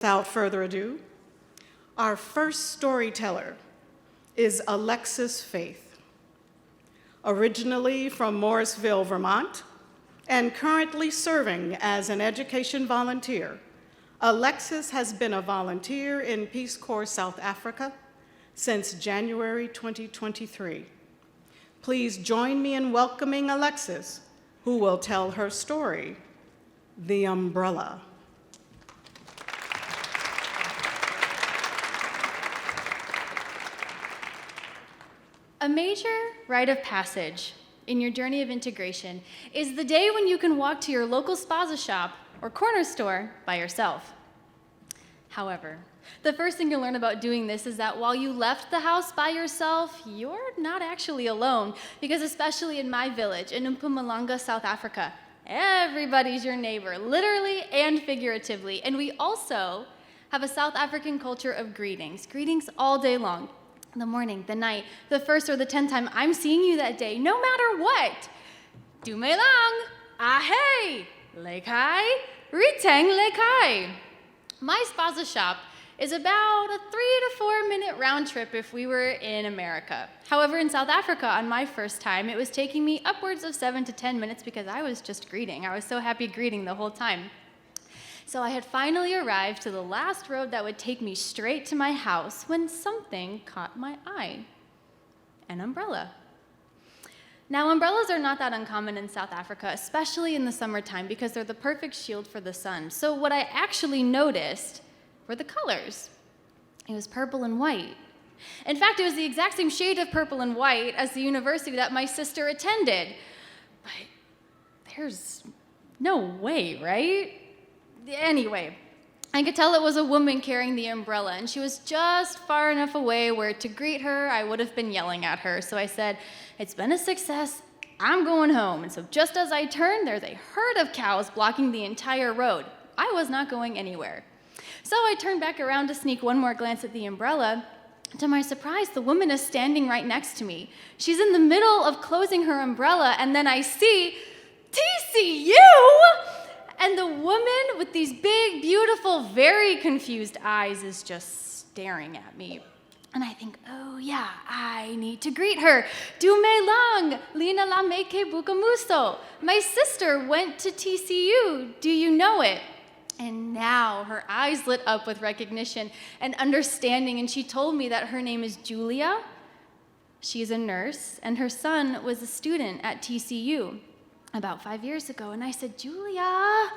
Without further ado, our first storyteller is Alexis Faith. Originally from Morrisville, Vermont, and currently serving as an education volunteer, Alexis has been a volunteer in Peace Corps South Africa since January 2023. Please join me in welcoming Alexis, who will tell her story, The Umbrella. A major rite of passage in your journey of integration is the day when you can walk to your local spaza shop or corner store by yourself. However, the first thing you'll learn about doing this is that while you left the house by yourself, you're not actually alone, because especially in my village in Mpumalanga, South Africa, everybody's your neighbor, literally and figuratively. And we also have a South African culture of greetings all day long. The morning, the night, the first or the 10th time I'm seeing you that day, no matter what. Dumelang, ahey, lekai, riteng lekai. My spaza shop is about a 3 to 4 minute round trip if we were in America. However, in South Africa, on my first time, it was taking me upwards of 7 to 10 minutes because I was just greeting. I was so happy greeting the whole time. So I had finally arrived to the last road that would take me straight to my house when something caught my eye. An umbrella. Now, umbrellas are not that uncommon in South Africa, especially in the summertime, because they're the perfect shield for the sun. So what I actually noticed were the colors. It was purple and white. In fact, it was the exact same shade of purple and white as the university that my sister attended. But there's no way, right? Anyway, I could tell it was a woman carrying the umbrella, and she was just far enough away where to greet her, I would have been yelling at her. So I said, "It's been a success, I'm going home." And so just as I turned, there's a herd of cows blocking the entire road. I was not going anywhere. So I turned back around to sneak one more glance at the umbrella. To my surprise, the woman is standing right next to me. She's in the middle of closing her umbrella, and then I see TCU! And the woman with these big, beautiful, very confused eyes is just staring at me. And I think, oh yeah, I need to greet her. Dumelang, Lina Lameke Bukamuso. My sister went to TCU. Do you know it? And now her eyes lit up with recognition and understanding, and she told me that her name is Julia. She's a nurse, and her son was a student at TCU about 5 years ago. And I said, "Julia,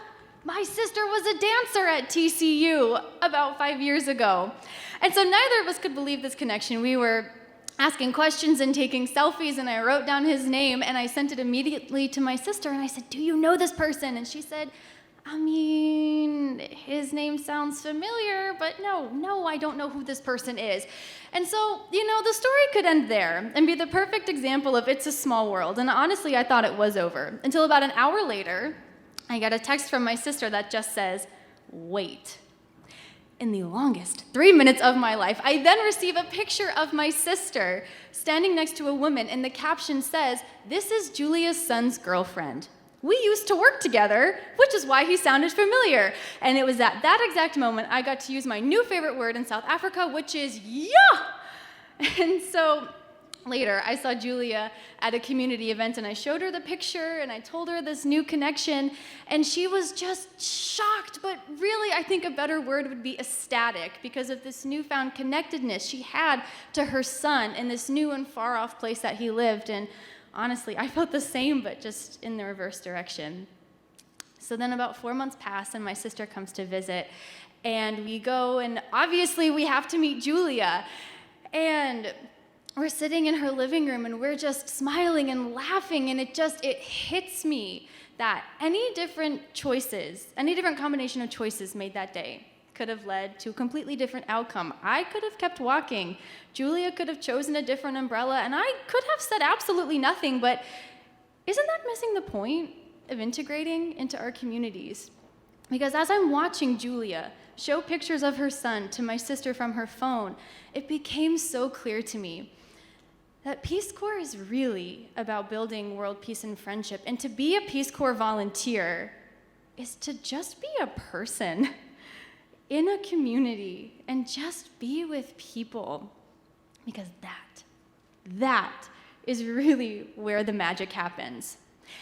my sister was a dancer at TCU about 5 years ago." And so neither of us could believe this connection. We were asking questions and taking selfies, and I wrote down his name, and I sent it immediately to my sister, and I said, "Do you know this person?" And she said, "I mean, his name sounds familiar, but no, I don't know who this person is." And so, the story could end there and be the perfect example of it's a small world. And honestly, I thought it was over. Until about an hour later, I got a text from my sister that just says, "Wait." In the longest 3 minutes of my life, I then receive a picture of my sister standing next to a woman, and the caption says, "This is Julia's son's girlfriend. We used to work together, which is why he sounded familiar." And it was at that exact moment I got to use my new favorite word in South Africa, which is "yeah." And so later, I saw Julia at a community event, and I showed her the picture, and I told her this new connection, and she was just shocked, but really, I think a better word would be ecstatic, because of this newfound connectedness she had to her son in this new and far-off place that he lived. And honestly, I felt the same, but just in the reverse direction. So then about 4 months pass, and my sister comes to visit, and we go, and obviously we have to meet Julia. And we're sitting in her living room, and we're just smiling and laughing, and it hits me that any different combination of choices made that day could have led to a completely different outcome. I could have kept walking. Julia could have chosen a different umbrella, and I could have said absolutely nothing, but isn't that missing the point of integrating into our communities? Because as I'm watching Julia show pictures of her son to my sister from her phone, it became so clear to me that Peace Corps is really about building world peace and friendship, and to be a Peace Corps volunteer is to just be a person. in a community and just be with people, because that is really where the magic happens.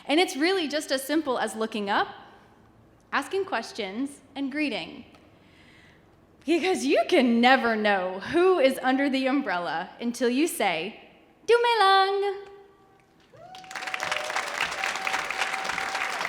And it's really just as simple as looking up, asking questions, and greeting. Because you can never know who is under the umbrella until you say, "Dumelang."